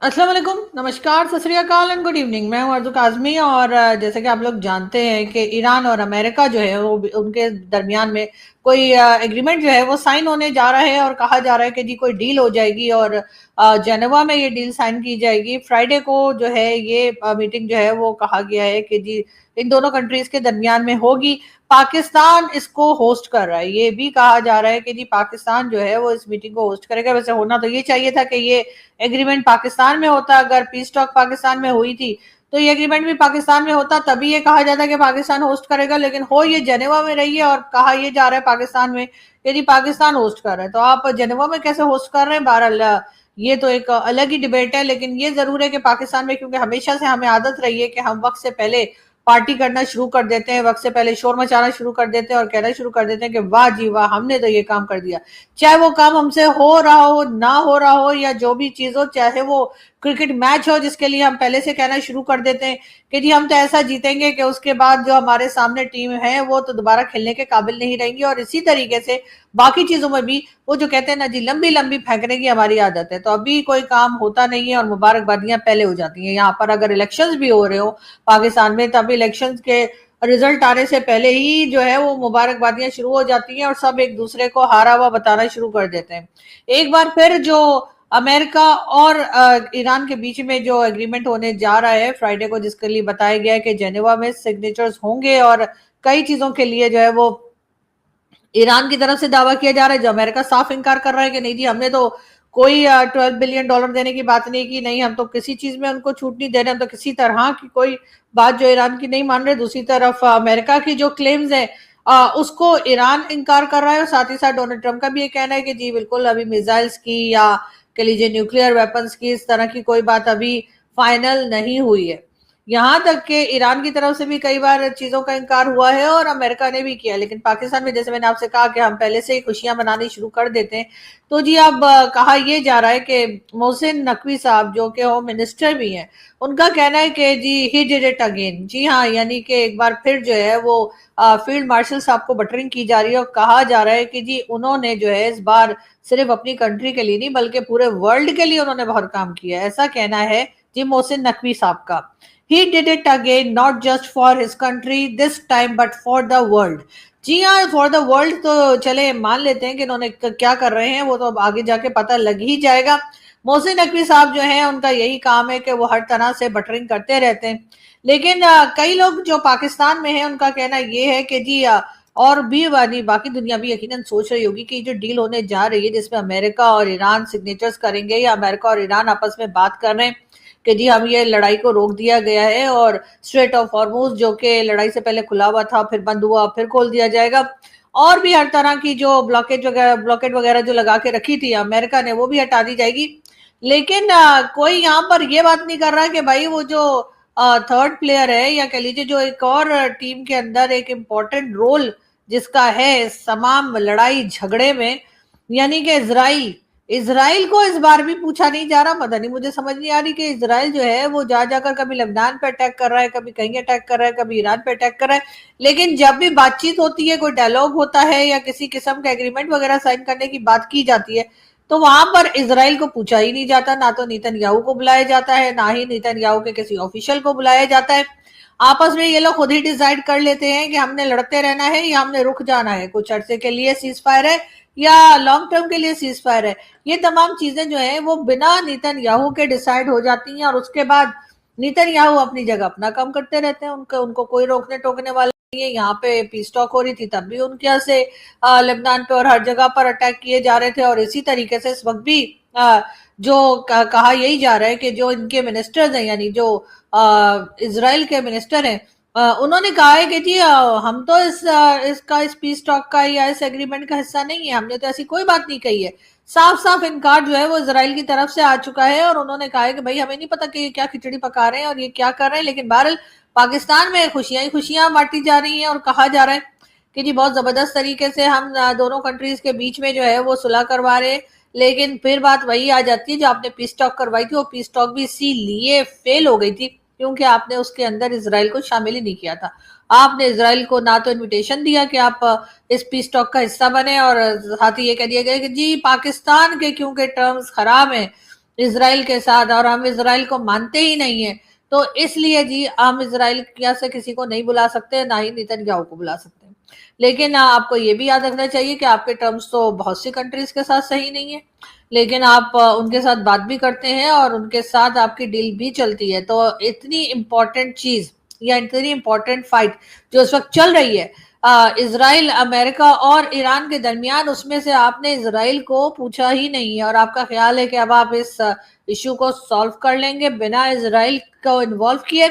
अस्सलाम वालेकुम, नमस्कार, सत श्री अकाल एंड गुड इवनिंग। मैं हूं अर्जुन काजमी और जैसे कि आप लोग जानते हैं कि ईरान और अमेरिका जो है वो उनके दरमियान में कोई एग्रीमेंट जो है वो साइन होने जा रहा है और कहा जा रहा है कि जी कोई डील हो जाएगी और जेनेवा में ये डील साइन की जाएगी। फ्राइडे को जो है ये मीटिंग जो है वो कहा गया है कि जी इन दोनों कंट्रीज के दरमियान में होगी। पाकिस्तान इसको होस्ट कर रहा है। ये भी कहा जा रहा है कि जी पाकिस्तान जो है वो इस मीटिंग को होस्ट करेगा। वैसे होना तो ये चाहिए था कि ये एग्रीमेंट पाकिस्तान में होता, अगर पीस टॉक पाकिस्तान में हुई थी तो ये एग्रीमेंट भी पाकिस्तान में होता, तभी ये कहा जाता कि पाकिस्तान होस्ट करेगा। लेकिन हो ये जेनेवा में रही है और कहा ये जा रहा है पाकिस्तान में, यदि पाकिस्तान होस्ट कर रहा है तो आप जेनेवा में कैसे होस्ट कर रहे हैं। बहरहाल ये तो एक अलग ही डिबेट है, लेकिन ये जरूर है कि पाकिस्तान में, क्योंकि हमेशा से हमें आदत रही है कि हम वक्त से पहले पार्टी करना शुरू कर देते हैं, वक्त से पहले शोर मचाना शुरू कर देते हैं और कहना शुरू कर देते हैं कि वाह जी वाह हमने तो ये काम कर दिया। चाहे वो काम हमसे हो रहा हो, ना हो रहा हो, या जो भी चीज हो, चाहे वो क्रिकेट मैच हो जिसके लिए हम पहले से कहना शुरू कर देते हैं कि जी हम तो ऐसा जीतेंगे कि उसके बाद जो हमारे सामने टीम है वो तो दोबारा खेलने के काबिल नहीं रहेंगी। और इसी तरीके से बाकी चीजों में भी वो जो कहते हैं ना जी लंबी लंबी फेंकने की हमारी आदत है, तो अभी कोई काम होता नहीं है और मुबारकबादियां पहले हो जाती हैं। यहाँ पर अगर इलेक्शंस भी हो रहे हो पाकिस्तान में, तब इलेक्शंस के रिजल्ट आने से पहले ही जो है वो मुबारकबादियां शुरू हो जाती हैं और सब एक दूसरे को हारा हुआ बताना शुरू कर देते हैं। एक बार फिर जो अमेरिका और ईरान के बीच में जो एग्रीमेंट होने जा रहा है फ्राइडे को, जिसके लिए बताया गया है कि जेनेवा में सिग्नेचर्स होंगे और कई चीजों के लिए जो है वो ईरान की तरफ से दावा किया जा रहा है, जो अमेरिका साफ इनकार कर रहा है कि नहीं जी हमने तो कोई $12 बिलियन देने की बात नहीं की, नहीं हम तो किसी चीज में उनको छूट नहीं दे रहे, हम तो किसी तरह की कोई बात जो ईरान की नहीं मान रहे। दूसरी तरफ अमेरिका की जो क्लेम्स है उसको ईरान इनकार कर रहा है और साथ ही साथ डोनाल्ड ट्रंप का भी ये कहना है कि जी बिल्कुल अभी मिसाइल्स की या कह लीजिए न्यूक्लियर वेपन्स की इस तरह की कोई बात अभी फाइनल नहीं हुई है। यहाँ तक कि ईरान की तरफ से भी कई बार चीजों का इनकार हुआ है और अमेरिका ने भी किया, लेकिन पाकिस्तान में जैसे मैंने आपसे कहा कि हम पहले से ही खुशियां मनानी शुरू कर देते हैं। तो जी अब कहा यह जा रहा है कि मोहसिन नकवी साहब जो कि होम मिनिस्टर भी हैं, उनका कहना है कि जी ही डिड इट अगेन। जी हाँ, यानी कि एक बार फिर जो है वो फील्ड मार्शल साहब को बटरिंग की जा रही है और कहा जा रहा है कि जी उन्होंने जो है इस बार सिर्फ अपनी कंट्री के लिए नहीं बल्कि पूरे वर्ल्ड के लिए उन्होंने बहुत काम किया है, ऐसा कहना है जी मोहसिन नकवी साहब का। He did it again, not just for his country this time, but for the world. जी हाँ, फॉर द वर्ल्ड तो चले मान लेते हैं कि इन्होंने क्या कर रहे हैं वो तो अब आगे जाके पता लग ही जाएगा। मोहसिन नकवी साहब जो हैं उनका यही काम है कि वो हर तरह से बटरिंग करते रहते हैं। लेकिन कई लोग जो पाकिस्तान में हैं उनका कहना ये है कि जी और भी वाली बाकी दुनिया भी यकीनन सोच रही होगी कि जो डील होने जा रही है जिसमें अमेरिका और ईरान सिग्नेचर्स करेंगे या अमेरिका और ईरान आपस में बात कर रहे हैं कि जी हम ये लड़ाई को रोक दिया गया है और स्ट्रेट ऑफ हॉर्मुज जो कि लड़ाई से पहले खुला हुआ था फिर बंद हुआ फिर खोल दिया जाएगा, और भी हर तरह की जो ब्लॉकेट वगैरह जो लगा के रखी थी अमेरिका ने वो भी हटा दी जाएगी। लेकिन कोई यहाँ पर ये बात नहीं कर रहा कि भाई वो जो थर्ड प्लेयर है या कह लीजिए जो एक और टीम के अंदर एक इम्पोर्टेंट रोल जिसका है इस तमाम लड़ाई झगड़े में, यानी कि इजराइल। इजराइल को इस बार भी पूछा नहीं जा रहा। पता नहीं, मुझे समझ नहीं आ रही कि इजराइल जो है वो जा जाकर कभी लेबनान पे अटैक कर रहा है, कभी कहीं अटैक कर रहा है, कभी ईरान पे अटैक कर रहा है। लेकिन जब भी बातचीत होती है, कोई डायलॉग होता है या किसी किस्म का एग्रीमेंट वगैरह साइन करने की बात की जाती है, तो वहां पर इजराइल को पूछा ही नहीं जाता। ना तो नेतन्याहू को बुलाया जाता है, ना ही नेतन्याहू के किसी ऑफिशियल को बुलाया जाता है। आपस में ये लोग खुद ही डिसाइड कर लेते हैं कि हमने लड़ते रहना है या हमने रुक जाना है, कुछ अरसे के लिए सीज फायर है या लॉन्ग टर्म के लिए सीज फायर है। ये तमाम चीजें जो है वो बिना नेतन्याहू के डिसाइड हो जाती हैं और उसके बाद नेतन्याहू अपनी जगह अपना काम करते रहते हैं। उनको कोई रोकने टोकने वाला नहीं है। यहाँ पे पीस टॉक हो रही थी तब भी उनके यहाँ से लेबनान पे और हर जगह पर अटैक किए जा रहे थे, और इसी तरीके से इस वक्त भी जो कहा यही जा रहा है कि जो इनके मिनिस्टर्स हैं यानी जो इजराइल के मिनिस्टर हैं, उन्होंने कहा है कि जी हम तो इस पीस टॉक का या इस एग्रीमेंट का हिस्सा नहीं है, हमने तो ऐसी कोई बात नहीं कही है। साफ साफ इनकार जो है वो इजराइल की तरफ से आ चुका है और उन्होंने कहा है कि भाई हमें नहीं पता कि ये क्या खिचड़ी पका रहे हैं और ये क्या कर रहे हैं। लेकिन बहरहाल पाकिस्तान में खुशियां ही खुशियां बांटी जा रही हैं और कहा जा रहा है कि जी बहुत जबरदस्त तरीके से हम दोनों कंट्रीज के बीच में जो है वो सुलह करवा रहे हैं। लेकिन फिर बात वही आ जाती है जो आपने पीस टॉक करवाई थी, वो पीस टॉक भी इसीलिए फेल हो गई थी क्योंकि आपने उसके अंदर इजराइल को शामिल ही नहीं किया था। आपने इजराइल को ना तो इनविटेशन दिया कि आप इस पीस टॉक का हिस्सा बने, और साथ ही ये कह दिया गया कि जी पाकिस्तान के क्योंकि टर्म्स खराब हैं इसराइल के साथ, और हम इसराइल को मानते ही नहीं है, तो इसलिए जी हम इसराइल से किसी को नहीं बुला सकते, ना ही नेतन्याहू को बुला सकते हैं। लेकिन आपको ये भी याद रखना चाहिए कि आपके टर्म्स तो बहुत सी कंट्रीज के साथ सही नहीं है, लेकिन आप उनके साथ बात भी करते हैं और उनके साथ आपकी डील भी चलती है। तो इतनी इंपॉर्टेंट चीज या इतनी इंपॉर्टेंट फाइट जो इस वक्त चल रही है इजराइल, अमेरिका और ईरान के दरमियान, उसमें से आपने इजराइल को पूछा ही नहीं है, और आपका ख्याल है कि अब आप इस इशू को सॉल्व कर लेंगे बिना इजराइल को इन्वॉल्व किए।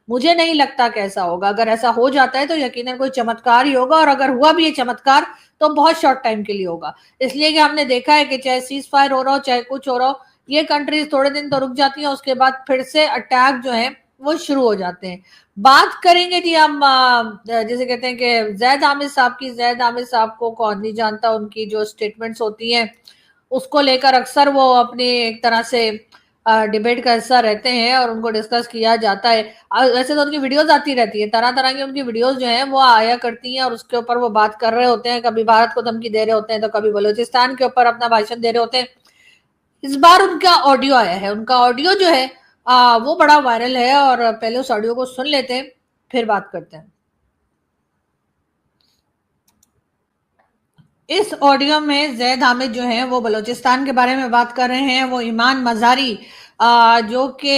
मुझे नहीं लगता कि ऐसा होगा। अगर ऐसा हो जाता है तो यकीनन कोई चमत्कार ही होगा, और अगर हुआ भी ये चमत्कार तो बहुत शॉर्ट टाइम के लिए होगा। इसलिए कि हमने देखा है कि चाहे सीज फायर हो रहा हो, चाहे कुछ हो रहा हो, ये कंट्रीज थोड़े दिन तो रुक जाती हैं, उसके बाद फिर से अटैक जो है वो शुरू हो जाते हैं। बात करेंगे जी हम जैसे कहते हैं कि जैद आमिर साहब की। जैद आमिर साहब को कौन नहीं जानता, उनकी जो स्टेटमेंट्स होती हैं उसको लेकर अक्सर वो अपनी एक तरह से डिबेट का हिस्सा रहते हैं और उनको डिस्कस किया जाता है। वैसे तो उनकी वीडियोस आती रहती है, तरह तरह की उनकी वीडियोस जो हैं वो आया करती हैं, और उसके ऊपर वो बात कर रहे होते हैं, कभी भारत को धमकी दे रहे होते हैं, तो कभी बलूचिस्तान के ऊपर अपना भाषण दे रहे होते हैं। इस बार उनका ऑडियो आया है, उनका ऑडियो जो है वो बड़ा वायरल है, और पहले उस ऑडियो को सुन लेते हैं फिर बात करते हैं। इस ऑडियो में जैद हामिद जो है वो बलूचिस्तान के बारे में बात कर रहे हैं। वो ईमान मज़ारी जो कि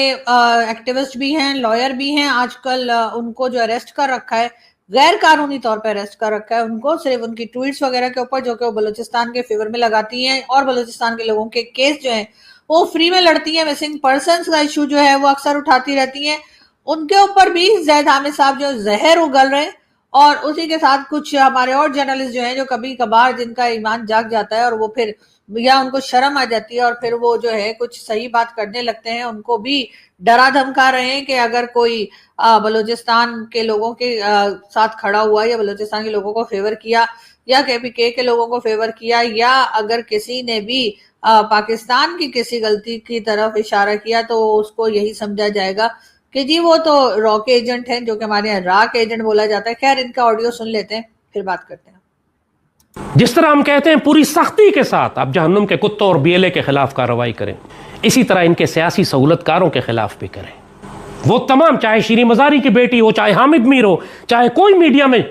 एक्टिविस्ट भी हैं, लॉयर भी हैं, आजकल उनको जो अरेस्ट कर रखा है, गैर कानूनी तौर पर अरेस्ट कर रखा है उनको, सिर्फ उनकी ट्वीट्स वगैरह के ऊपर जो कि वो बलूचिस्तान के फेवर में लगाती हैं, और बलूचिस्तान के लोगों के केस जो है वो फ्री में लड़ती हैं। मिसिंग पर्सनस का इशू जो है वो अक्सर उठाती रहती हैं। उनके ऊपर भी जैद हामिद साहब जो जहर उगल रहे हैं, और उसी के साथ कुछ हमारे और जर्नलिस्ट जो हैं जो कभी कभार जिनका ईमान जाग जाता है और वो फिर या उनको शर्म आ जाती है और फिर वो जो है कुछ सही बात करने लगते हैं, उनको भी डरा धमका रहे हैं कि अगर कोई बलूचिस्तान के लोगों के साथ खड़ा हुआ या बलूचिस्तान के लोगों को फेवर किया या केपीके के लोगों को फेवर किया, या अगर किसी ने भी पाकिस्तान की किसी गलती की तरफ इशारा किया तो उसको यही समझा जाएगा कि जी वो तो रॉक एजेंट हैं, जो कि हमारे यहाँ राक एजेंट बोला जाता है। खैर, इनका ऑडियो सुन लेते हैं फिर बात करते हैं। जिस तरह हम कहते हैं पूरी सख्ती के साथ आप जहन्नुम के कुत्तों और बीएलए के खिलाफ कार्रवाई करें, इसी तरह इनके सियासी सहूलतकारों के खिलाफ भी करें। वो तमाम, चाहे शीरी मज़ारी की बेटी हो, चाहे हामिद मीर हो, चाहे कोई मीडिया में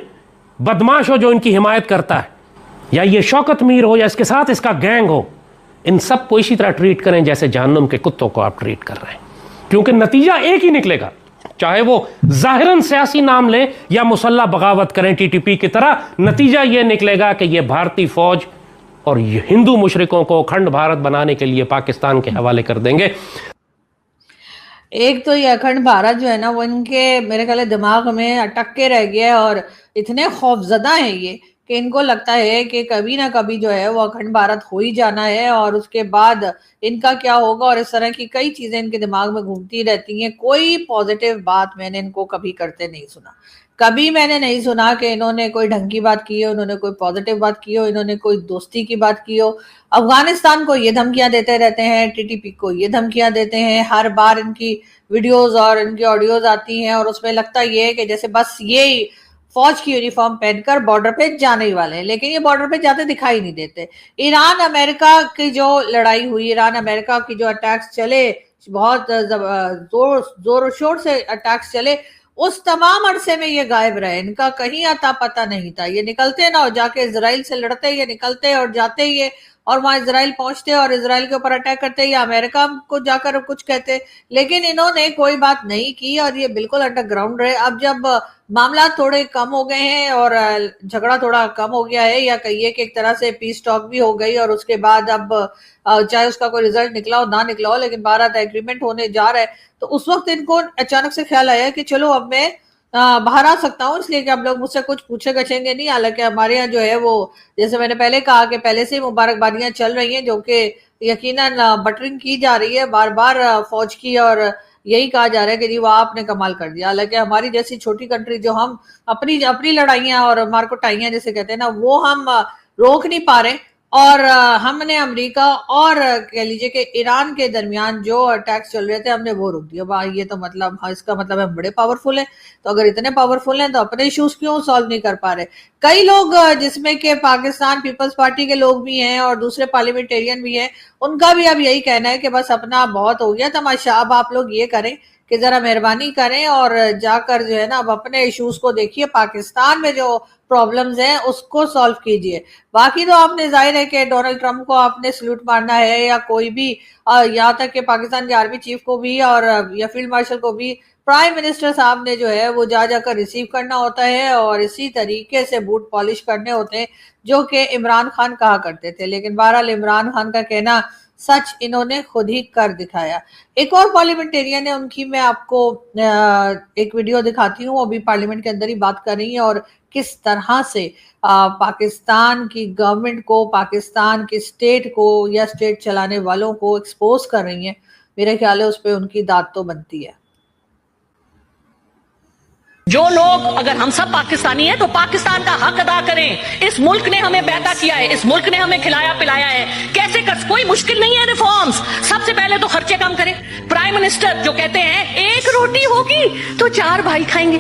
बदमाश हो जो इनकी हिमायत करता है, या ये शौकत मीर हो या इसके साथ इसका गैंग हो, इन सब को इसी तरह ट्रीट करें जैसे जहन्नुम के कुत्तों को आप ट्रीट कर रहे हैं, क्योंकि नतीजा एक ही निकलेगा। चाहे वो जाहिरन सियासी नाम लें या मुसल्ला बगावत करें टीटीपी की तरह, नतीजा ये निकलेगा कि ये भारतीय फौज और हिंदू मुशरिकों को अखंड भारत बनाने के लिए पाकिस्तान के हवाले कर देंगे। एक तो ये अखंड भारत जो है ना वो इनके मेरे ख्याल दिमाग में अटक के रह गया है, और इतने खौफजदा है ये कि इनको लगता है कि कभी ना कभी जो है वो अखंड भारत हो ही जाना है, और उसके बाद इनका क्या होगा, और इस तरह की कई चीजें इनके दिमाग में घूमती रहती हैं। कोई पॉजिटिव बात मैंने इनको कभी करते नहीं सुना, कभी मैंने नहीं सुना कि इन्होंने कोई ढंग की बात की हो, इन्होंने कोई पॉजिटिव बात की हो, इन्होंने कोई दोस्ती की बात की हो। अफगानिस्तान को ये धमकियां देते रहते हैं, टीटीपी को ये धमकियां देते हैं, हर बार इनकी वीडियोस और इनकी ऑडियोज आती हैं और उसमें लगता ये है कि जैसे बस ये फौज की यूनिफॉर्म पहनकर बॉर्डर पे जाने ही वाले हैं, लेकिन ये बॉर्डर पे जाते दिखाई नहीं देते। ईरान अमेरिका की जो लड़ाई हुई, ईरान अमेरिका की जो अटैक्स चले, बहुत जोर शोर से अटैक्स चले, उस तमाम अरसे में ये गायब रहे, इनका कहीं आता पता नहीं था। ये निकलते ना और जाके इजराइल से लड़ते, ये निकलते और जाते ये, और वहां इजराइल पहुंचते और इजराइल के ऊपर अटैक करते या अमेरिका को जाकर कुछ कहते, लेकिन इन्होंने कोई बात नहीं की और ये बिल्कुल अंडरग्राउंड रहे। अब जब मामला थोड़े कम हो गए हैं और झगड़ा थोड़ा कम हो गया है, या कहिए कि एक तरह से पीस टॉक भी हो गई, और उसके बाद अब चाहे उसका कोई रिजल्ट निकला हो ना निकला हो, लेकिन भारत एग्रीमेंट होने जा रहा है, तो उस वक्त इनको अचानक से ख्याल आया कि चलो अब मैं बाहर आ सकता हूँ, इसलिए कि अब लोग मुझसे कुछ पूछे गछेंगे नहीं। हालांकि हमारे यहाँ जो है वो, जैसे मैंने पहले कहा कि पहले से ही मुबारकबादियां चल रही हैं, जो कि यकीनन बटरिंग की जा रही है बार बार फौज की, और यही कहा जा रहा है कि जी वो आपने कमाल कर दिया। हालांकि हमारी जैसी छोटी कंट्री जो हम अपनी अपनी लड़ाइयां और मारकुटाइयां जैसे कहते हैं ना, वो हम रोक नहीं पा रहे, اور ہم نے امریکہ اور کہہ لیجیے کہ ایران کے درمیان جو اٹیکس چل رہے تھے ہم نے وہ روک دیا. یہ تو مطلب اس کا مطلب ہم بڑے پاورفل ہیں. تو اگر اتنے پاورفل ہیں تو اپنے ایشوز کیوں سالو نہیں کر پا رہے؟ کئی لوگ جس میں کہ پاکستان پیپلز پارٹی کے لوگ بھی ہیں اور دوسرے پارلیمنٹیرین بھی ہیں, ان کا بھی اب یہی کہنا ہے کہ بس اپنا بہت ہو گیا تماشا, اب آپ لوگ یہ کریں کہ ذرا مہربانی کریں اور جا کر جو ہے نا اب اپنے ایشوز کو دیکھیے, پاکستان میں جو پرابلمز ہیں اس کو سالو کیجئے. باقی تو آپ نے ظاہر ہے کہ ڈونلڈ ٹرمپ کو آپ نے سلوٹ مارنا ہے یا کوئی بھی, یہاں تک کہ پاکستان کے آرمی چیف کو بھی اور یا فیلڈ مارشل کو بھی پرائم منسٹر صاحب نے جو ہے وہ جا کر ریسیو کرنا ہوتا ہے اور اسی طریقے سے بوٹ پالش کرنے ہوتے ہیں جو کہ عمران خان کہا کرتے تھے. لیکن بہرحال عمران خان کا کہنا سچ انہوں نے خود ہی کر دکھایا. ایک اور پارلیمنٹیرین ہے, ان کی میں آپ کو ایک ویڈیو دکھاتی ہوں. ابھی پارلیمنٹ کے اندر ہی بات کر رہی ہیں اور کس طرح سے پاکستان کی گورنمنٹ کو, پاکستان کی اسٹیٹ کو یا اسٹیٹ چلانے والوں کو ایکسپوز کر رہی ہیں. میرے خیال ہے اس پہ ان کی داد تو بنتی ہے. جو لوگ, اگر ہم سب پاکستانی ہیں تو پاکستان کا حق ادا کریں. اس ملک نے ہمیں پیدا کیا ہے, اس ملک نے ہمیں کھلایا پلایا ہے. کیسے کوئی مشکل نہیں ہے ریفارمز. سب سے پہلے تو خرچے کم کریں. پرائم منسٹر جو کہتے ہیں ایک روٹی ہوگی تو 4 بھائی کھائیں گے,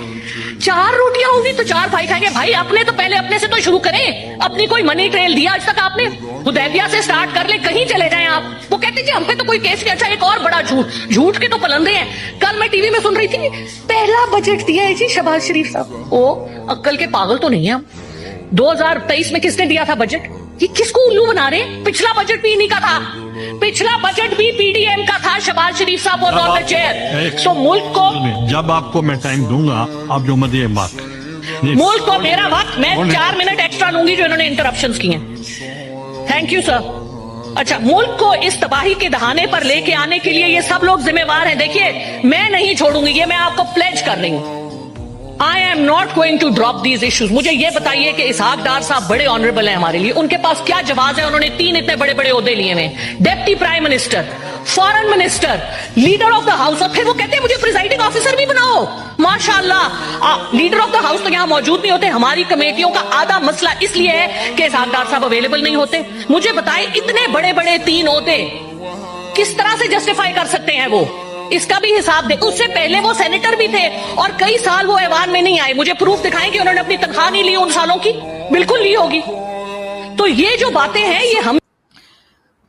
4 روٹیاں ہوگی تو 4 بھائی کھائیں گے. بھائی اپنے تو پہلے اپنے سے تو شروع کریں. اپنی کوئی منی ٹریل دیا آج تک آپ نے؟ حدیبیہ سے سٹارٹ کر لیں, کہیں چلے جائیں آپ. وہ کہتے ہیں جی ہم پہ تو کوئی کیس نہیں. اچھا ایک اور بڑا جھوٹ کے تو پلندے ہیں. کل میں ٹی وی میں سن رہی تھی پہلا بجٹ دیا ہے جی شہباز شریف صاحب. او عقل کے پاگل تو نہیں ہیں ہم. 2023 میں کس نے دیا تھا بجٹ؟ یہ کس کو الو بنا رہے ہیں؟ پچھلا بجٹ بھی انہی کا تھا, پچھلا بجٹ بھی پی ڈی ایم کا تھا. شہباز شریف صاحب واز آن دی چیئر. تو ملک کو, جب آپ کو میں ٹائم دوں گا آپ جو مدعے بات, ملک کو میرا وقت, میں 4 منٹ ایکسٹرا لوں گی جو انہوں نے انٹرپشنز کی ہیں. Thank you sir. اچھا, ملک کو اس تباہی کے دہانے پر لے کے آنے کے لیے یہ سب لوگ ذمہ وار ہیں. دیکھیے میں نہیں چھوڑوں گی, یہ میں آپ کو پلیج کر رہی ہوں. I am not going to drop these issues. مجھے یہ بتائیے کہ اسحاق ڈار صاحب بڑے آنریبل ہیں ہمارے لیے, ان کے پاس کیا جواز ہے؟ انہوں نے 3 اتنے بڑے بڑے عہدے لیے ہیں, deputy prime minister, foreign minister, leader of the house, اور پھر وہ کہتے ہیں مجھے پریزائڈنگ آفیسر بھی بناؤ. ماشاءاللہ لیڈر آف دا ہاؤس تو یہاں موجود نہیں ہوتے. ہماری کمیٹیوں کا آدھا مسئلہ اس لیے ہے کہ اسحاق ڈار صاحب اویلیبل نہیں ہوتے. مجھے بتائیں اتنے بڑے بڑے 3 عہدے کس طرح سے جسٹیفائی کر سکتے ہیں وہ؟ اس کا بھی حساب دیں. اس سے پہلے وہ سینیٹر بھی تھے اور کئی سال وہ ایوان میں نہیں آئے. مجھے پروف دکھائیں کہ انہوں نے اپنی تنخواہ نہیں لی ان سالوں کی. بالکل لی ہوگی. تو یہ جو باتیں ہیں یہ ہم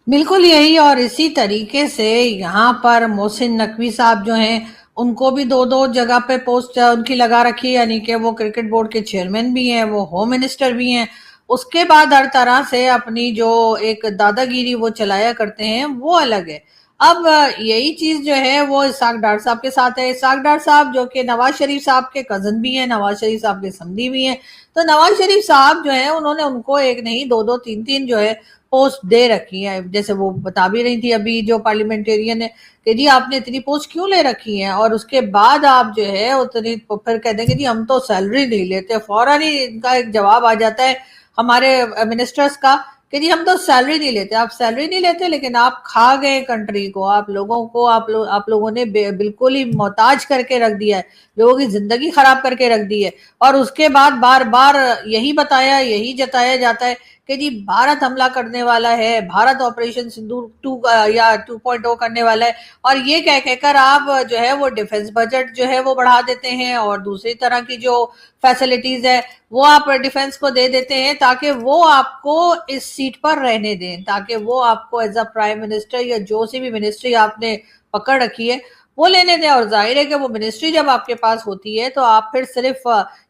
بالکل یہی. اور اسی طریقے سے یہاں پر محسن نقوی صاحب جو ہیں ان کو بھی 2 جگہ پہ پوسٹ ان کی لگا رکھی, یعنی کہ وہ کرکٹ بورڈ کے چیئرمین بھی ہیں, وہ ہوم منسٹر بھی ہیں. اس کے بعد ہر طرح سے اپنی جو ایک دادا گیری وہ چلایا کرتے ہیں وہ الگ ہے. اب یہی چیز جو ہے وہ اسحاق ڈار صاحب کے ساتھ ہے. اسحاق ڈار صاحب جو کہ نواز شریف صاحب کے کزن بھی ہیں, نواز شریف صاحب کے سمدھی بھی ہیں. تو نواز شریف صاحب جو ہیں انہوں نے ان کو ایک نہیں 2 3 جو ہے پوسٹ دے رکھی ہیں. جیسے وہ بتا بھی رہی تھی ابھی جو پارلیمنٹیرین ہے کہ جی آپ نے اتنی پوسٹ کیوں لے رکھی ہیں, اور اس کے بعد آپ جو ہے اتنی پھر کہہ دیں گے جی ہم تو سیلری نہیں لیتے. فوراً ہی ان کا ایک جواب آ جاتا ہے ہمارے منسٹرز کا کہ جی ہم تو سیلری نہیں لیتے. آپ سیلری نہیں لیتے لیکن آپ کھا گئے کنٹری کو, آپ لوگوں کو آپ لوگوں نے بالکل ہی محتاج کر کے رکھ دیا ہے, لوگوں کی زندگی خراب کر کے رکھ دی ہے. اور اس کے بعد بار بار یہی بتایا, یہی جتایا جاتا ہے کہ جی بھارت حملہ کرنے والا ہے, بھارت آپریشن سندور 2 یا 2.0 کرنے والا ہے. اور یہ کہہ کر آپ جو ہے وہ ڈیفنس بجٹ جو ہے وہ بڑھا دیتے ہیں اور دوسری طرح کی جو فیسلٹیز ہے وہ آپ ڈیفنس کو دے دیتے ہیں تاکہ وہ آپ کو اس سیٹ پر رہنے دیں, تاکہ وہ آپ کو ایز اے پرائم منسٹر یا جو سی بھی منسٹری آپ نے پکڑ رکھی ہے وہ لینے دیں. اور ظاہر ہے کہ وہ منسٹری جب آپ کے پاس ہوتی ہے تو آپ پھر صرف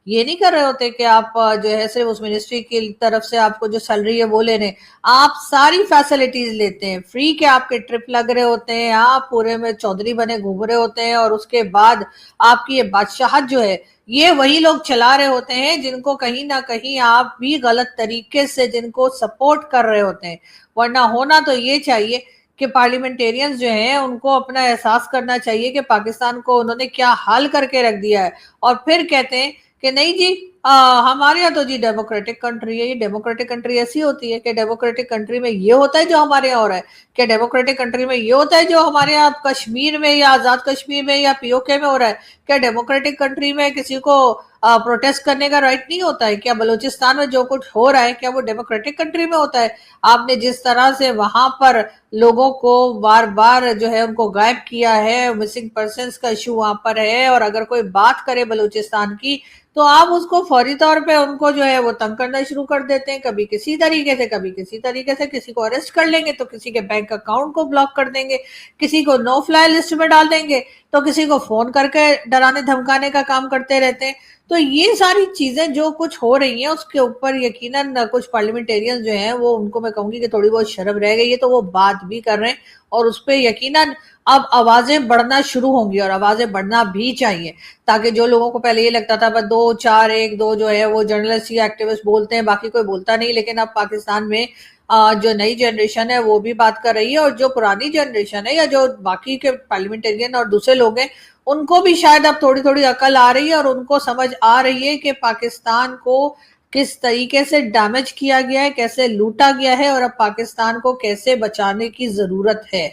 یہ نہیں کر رہے ہوتے کہ آپ جو ہے صرف اس منسٹری کی طرف سے آپ کو جو سیلری ہے وہ لینے, آپ ساری فیسلٹیز لیتے ہیں. فری کے آپ کے ٹرپ لگ رہے ہوتے ہیں, آپ پورے میں چودھری بنے گھوم رہے ہوتے ہیں, اور اس کے بعد آپ کی یہ بادشاہت جو ہے یہ وہی لوگ چلا رہے ہوتے ہیں جن کو کہیں نہ کہیں آپ بھی غلط طریقے سے جن کو سپورٹ کر رہے ہوتے ہیں. ورنہ ہونا تو یہ چاہیے کہ پارلیمنٹیرینز جو ہیں ان کو اپنا احساس کرنا چاہیے کہ پاکستان کو انہوں نے کیا حال کر کے رکھ دیا ہے, اور پھر کہتے ہیں کہ نہیں جی ہمارے یہاں تو جی ڈیموکریٹک کنٹری ہے. یہ ڈیموکریٹک کنٹری ایسی ہوتی ہے کہ ڈیموکریٹک کنٹری میں یہ ہوتا ہے جو ہمارے یہاں ہو رہا ہے؟ کہ ڈیموکریٹک کنٹری میں یہ ہوتا ہے جو ہمارے یہاں کشمیر میں یا آزاد کشمیر میں یا پی او کے میں ہو رہا ہے؟ کیا ڈیموکریٹک کنٹری میں کسی کو प्रोटेस्ट करने का राइट नहीं होता है? क्या बलूचिस्तान में जो कुछ हो रहा है क्या वो डेमोक्रेटिक कंट्री में होता है? आपने जिस तरह से वहां पर लोगों को बार बार जो है उनको गायब किया है, मिसिंग पर्सन्स का इशू वहां पर है, और अगर कोई बात करे बलूचिस्तान की तो आप उसको फौरी तौर पे उनको जो है वो तंग करना शुरू कर देते हैं, कभी किसी तरीके से कभी किसी तरीके से। किसी को अरेस्ट कर लेंगे तो किसी के बैंक अकाउंट को ब्लॉक कर देंगे, किसी को नो फ्लाई लिस्ट में डाल देंगे, तो किसी को फोन करके डराने धमकाने का काम करते रहते हैं। तो ये सारी चीजें जो कुछ हो रही हैं उसके ऊपर यकीनन कुछ पार्लियामेंटेरियंस जो हैं वो, उनको मैं कहूंगी कि थोड़ी बहुत शर्म रह गई है, तो वो बात भी कर रहे हैं और उस पर यकीनन अब आवाजें बढ़ना शुरू होंगी, और आवाजें बढ़ना भी चाहिए, ताकि जो लोगों को पहले ये लगता था बस 2 4 1 2 जो है वो जर्नलिस्ट या एक्टिविस्ट बोलते हैं, बाकी कोई बोलता नहीं, लेकिन अब पाकिस्तान में जो नई जनरेशन है वो भी बात कर रही है, और जो पुरानी जनरेशन है या जो बाकी के पार्लियामेंटेरियन और दूसरे लोग हैं उनको भी शायद अब थोड़ी थोड़ी अकल आ रही है, और उनको समझ आ रही है कि पाकिस्तान को किस तरीके से डैमेज किया गया है, कैसे लूटा गया है, और अब पाकिस्तान को कैसे बचाने की जरूरत है।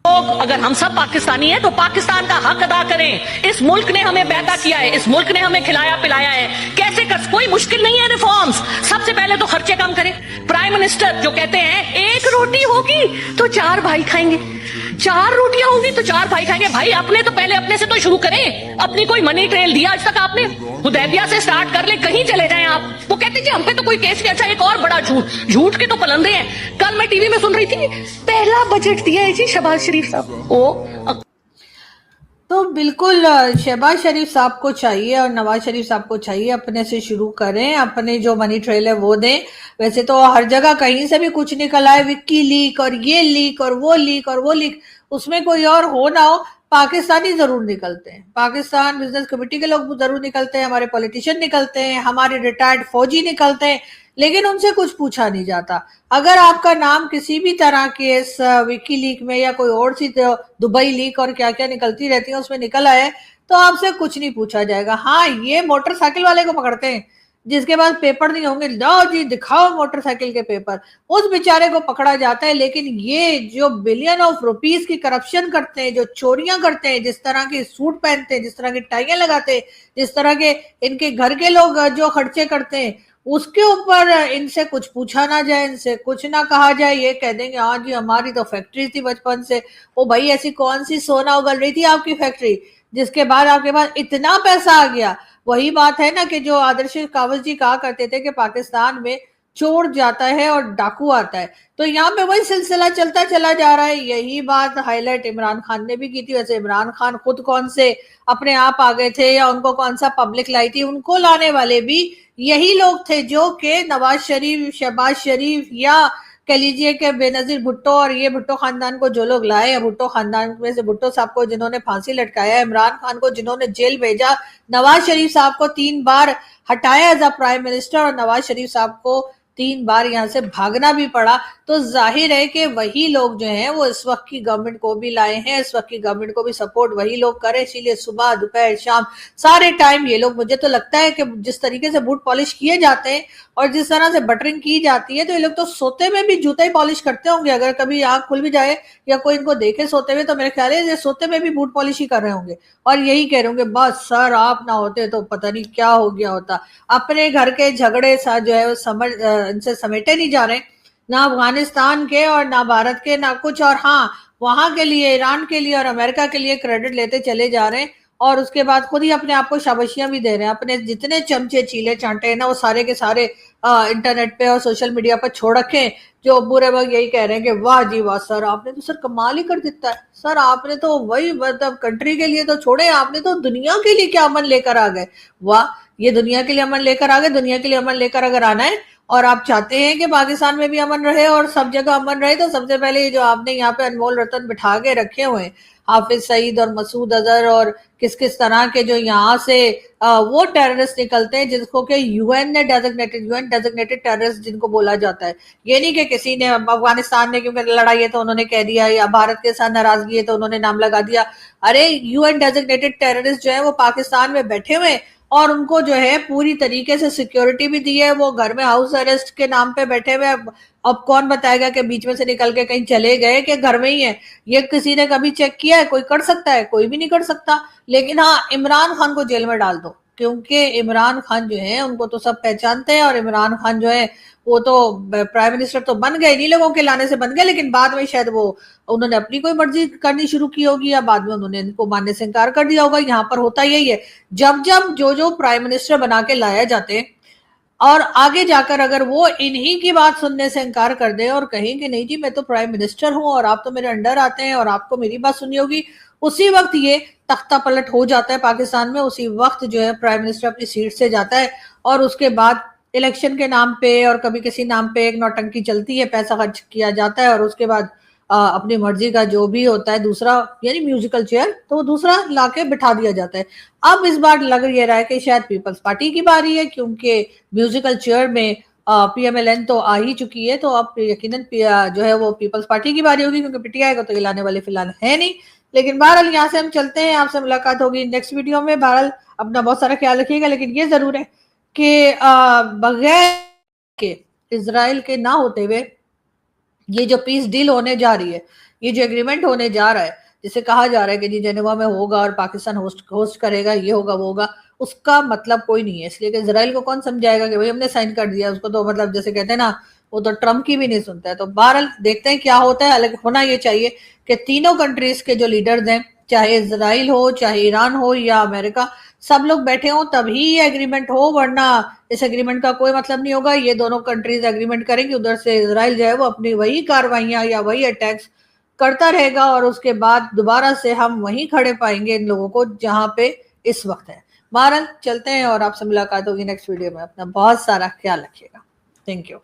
अगर हम सब पाकिस्तानी हैं तो पाकिस्तान का हक अदा करें। इस मुल्क ने हमें पैदा किया है, इस मुल्क ने हमें खिलाया पिलाया है, कैसे कर, कोई मुश्किल नहीं है रिफॉर्म्स। सबसे पहले तो खर्चे कम करें। प्राइम मिनिस्टर जो कहते हैं 1 रोटी होगी तो 4 भाई खाएंगे, 4 रोटियां होगी तो 4 भाई खाएंगे। भाई अपने तो पहले अपने से तो शुरू करें। अपनी कोई मनी ट्रेल दिया आज तक आपने? हुदैबिया से स्टार्ट कर ले, कहीं चले जाएं आप। वो कहते जी हम पे तो कोई केस नहीं। अच्छा एक और बड़ा झूठ के तो पलंदे हैं। कल मैं टीवी में सुन रही थी, पहला बजट दिया है जी शहबाज शरीफ साहब। तो बिल्कुल शहबाज शरीफ साहब को चाहिए और नवाज शरीफ साहब को चाहिए अपने से शुरू करें, अपने जो मनी ट्रेल है वो दें। वैसे तो हर जगह कहीं से भी कुछ निकल आए, विक्की लीक और ये लीक और वो लीक और वो लीक, उसमें कोई और हो ना हो, पाकिस्तानी जरूर निकलते हैं, पाकिस्तान बिजनेस कमेटी के लोग जरूर निकलते हैं, हमारे पॉलिटिशियन निकलते हैं, हमारे रिटायर्ड फौजी निकलते हैं, लेकिन उनसे कुछ पूछा नहीं जाता। अगर आपका नाम किसी भी तरह के इस विकी लीक में या कोई और सी दुबई लीक और क्या क्या निकलती रहती है उसमें निकल आए तो आपसे कुछ नहीं पूछा जाएगा। हाँ, ये मोटरसाइकिल वाले को पकड़ते हैं जिसके पास पेपर नहीं होंगे, लाओ जी दिखाओ मोटरसाइकिल के पेपर, उस बेचारे को पकड़ा जाता है। लेकिन ये जो बिलियन ऑफ रुपीस की करप्शन करते हैं, जो चोरियां करते हैं, जिस तरह के सूट पहनते हैं, जिस तरह की टाइयां लगाते हैं, जिस तरह के इनके घर के लोग जो खर्चे करते हैं, उसके ऊपर इनसे कुछ पूछा ना जाए, इनसे कुछ ना कहा जाए। ये कह देंगे हाँ जी हमारी तो फैक्ट्री थी बचपन से। ओ भाई, ऐसी कौन सी सोना उगल रही थी आपकी फैक्ट्री जिसके बाद आपके पास इतना पैसा आ गया? वही बात है ना कि जो आदर्श कावत जी कहा करते थे कि पाकिस्तान में चोर जाता है और डाकू आता है, तो यहाँ पे वही सिलसिला चलता चला जा रहा है। यही बात हाईलाइट इमरान खान ने भी की थी। वैसे इमरान खान खुद कौन से अपने आप आ गए थे या उनको कौन सा पब्लिक लाई थी? उनको लाने वाले भी यही लोग थे जो कि नवाज शरीफ, शहबाज शरीफ या कह लीजिए कि बेनजीर भुट्टो और ये भुट्टो खानदान को जो लोग लाए, भुट्टो खानदान में से भुट्टो साहब को जिन्होंने फांसी लटकाया, इमरान खान को जिन्होंने जेल भेजा, नवाज शरीफ साहब को 3 बार हटाया एज अ प्राइम मिनिस्टर और नवाज शरीफ साहब को 3 बार यहाँ से भागना भी पड़ा, तो जाहिर है कि वही लोग जो हैं वो इस वक्त की गवर्नमेंट को भी लाए हैं, इस वक्त की गवर्नमेंट को भी सपोर्ट वही लोग करें। इसीलिए सुबह दोपहर शाम सारे टाइम ये लोग, मुझे तो लगता है कि जिस तरीके से बूट पॉलिश किए जाते हैं और जिस तरह से बटरिंग की जाती है, तो ये लोग तो सोते में भी जूता ही पॉलिश करते होंगे। अगर कभी आंख खुल भी जाए या कोई इनको देखे सोते हुए तो मेरे ख्याल है ये सोते में भी बूट पॉलिश ही कर रहे होंगे और यही कह रहे होंगे बस सर आप ना होते तो पता नहीं क्या हो गया होता। अपने घर के झगड़े साथ जो है वो इनसे समेटे नहीं जा रहे, ना अफगानिस्तान के और ना भारत के ना कुछ, और हाँ वहां के लिए, ईरान के लिए और अमेरिका के लिए क्रेडिट लेते चले जा रहे हैं और उसके बाद खुद ही अपने आप को शाबाशियां भी दे रहे हैं। अपने जितने चमचे चीले चांटे हैं ना वो सारे के सारे इंटरनेट पे और सोशल मीडिया पर छोड़ रखे, जो बुरे वक्त यही कह रहे हैं कि वाह जी वाह सर आपने तो सर कमाल ही कर देता है, सर आपने तो वही मतलब कंट्री के लिए तो छोड़े, आपने तो दुनिया के लिए क्या अमन लेकर आ गए। वाह, ये दुनिया के लिए अमन लेकर आ गए। दुनिया के लिए अमन लेकर अगर आना है और आप चाहते हैं कि पाकिस्तान में भी अमन रहे और सब जगह अमन रहे, तो सबसे पहले जो आपने यहाँ पे अनमोल रतन बिठा के रखे हुए हैं, हाफिज सईद और मसूद अजहर और किस किस तरह के जो यहाँ से वो टेररिस्ट निकलते हैं जिसको कि यूएन ने डेजिग्नेटेड टेररिस्ट जिनको बोला जाता है। ये नहीं कि किसी ने, अफगानिस्तान ने क्योंकि लड़ाई है तो उन्होंने कह दिया, या भारत के साथ नाराजगी है तो उन्होंने नाम लगा दिया। अरे यूएन डेजिग्नेटेड टेररिस्ट जो है वो पाकिस्तान में बैठे हुए और उनको जो है पूरी तरीके से सिक्योरिटी भी दी है, वो घर में हाउस अरेस्ट के नाम पे बैठे हुए। अब कौन बताएगा कि बीच में से निकल के कहीं चले गए कि घर में ही है? ये किसी ने कभी चेक किया है? कोई कर सकता है? कोई भी नहीं कर सकता। लेकिन हाँ, इमरान खान को जेल में डाल दो, کیونکہ عمران خان جو ہے ان کو تو سب پہچانتے ہیں، اور عمران خان جو ہے وہ تو پرائم منسٹر تو بن گئے، انہی لوگوں کے لانے سے بن گئے، لیکن بعد میں شاید وہ انہوں نے اپنی کوئی مرضی کرنی شروع کی ہوگی، یا بعد میں انہوں نے ان کو ماننے سے انکار کر دیا ہوگا۔ یہاں پر ہوتا یہی ہے، جب جو پرائم منسٹر بنا کے لایا جاتے ہیں اور آگے جا کر اگر وہ انہی کی بات سننے سے انکار کر دیں اور کہیں کہ نہیں جی میں تو پرائم منسٹر ہوں اور آپ تو میرے انڈر آتے ہیں اور آپ کو میری بات سننی ہوگی، اسی وقت یہ تختہ پلٹ ہو جاتا ہے پاکستان میں، اسی وقت جو ہے پرائم منسٹر اپنی سیٹ سے جاتا ہے، اور اس کے بعد الیکشن کے نام پہ اور کبھی کسی نام پہ ایک نوٹنکی چلتی ہے، پیسہ خرچ کیا جاتا ہے، اور اس کے بعد اپنی مرضی کا جو بھی ہوتا ہے دوسرا، یعنی میوزیکل چیئر، تو وہ دوسرا لا کے بٹھا دیا جاتا ہے۔ اب اس بار لگ یہ رہا ہے کہ شاید پیپلز پارٹی کی باری ہے، کیونکہ میوزیکل چیئر میں پی ایم ایل این تو آ ہی چکی ہے، تو اب یقیناً جو ہے وہ پیپلز پارٹی کی باری ہوگی، کیونکہ پی ٹی آئی کو تو یہ لانے والے فی الحال ہے نہیں۔ لیکن بہرحال یہاں سے ہم چلتے ہیں، آپ سے ملاقات ہوگی نیکسٹ ویڈیو میں۔ بہرحال اپنا بہت سارا خیال رکھیے گا، لیکن یہ ضرور ہے کہ بغیر کہ اسرائیل کے نہ ہوتے ہوئے یہ جو پیس ڈیل ہونے جا رہی ہے، یہ جو ایگریمنٹ ہونے جا رہا ہے، جسے کہا جا رہا ہے کہ جی جنیوا میں ہوگا اور پاکستان ہوسٹ کرے گا، یہ ہوگا وہ ہوگا، اس کا مطلب کوئی نہیں ہے، اس لیے کہ اسرائیل کو کون سمجھائے گا کہ بھئی ہم نے سائن کر دیا، اس کو تو مطلب جیسے کہتے ہیں نا، وہ تو ٹرمپ کی بھی نہیں سنتا ہے۔ تو بہرحال دیکھتے ہیں کیا ہوتا ہے، لیکن ہونا یہ چاہیے کہ تینوں کنٹریز کے جو لیڈرز ہیں، چاہے اسرائیل ہو، چاہے ایران ہو یا امریکہ، سب لوگ بیٹھے ہوں تبھی یہ ایگریمنٹ ہو، ورنہ اس ایگریمنٹ کا کوئی مطلب نہیں ہوگا۔ یہ دونوں کنٹریز ایگریمنٹ کریں گے، ادھر سے اسرائیل جو ہے وہ اپنی وہی کاروائیاں یا وہی اٹیکس کرتا رہے گا، اور اس کے بعد دوبارہ سے ہم وہیں کھڑے پائیں گے ان لوگوں کو جہاں پہ اس وقت ہے۔ بہرحال چلتے ہیں، اور آپ سے ملاقات ہوگی نیکسٹ ویڈیو میں۔ اپنا بہت سارا خیال رکھیے گا۔ Thank you.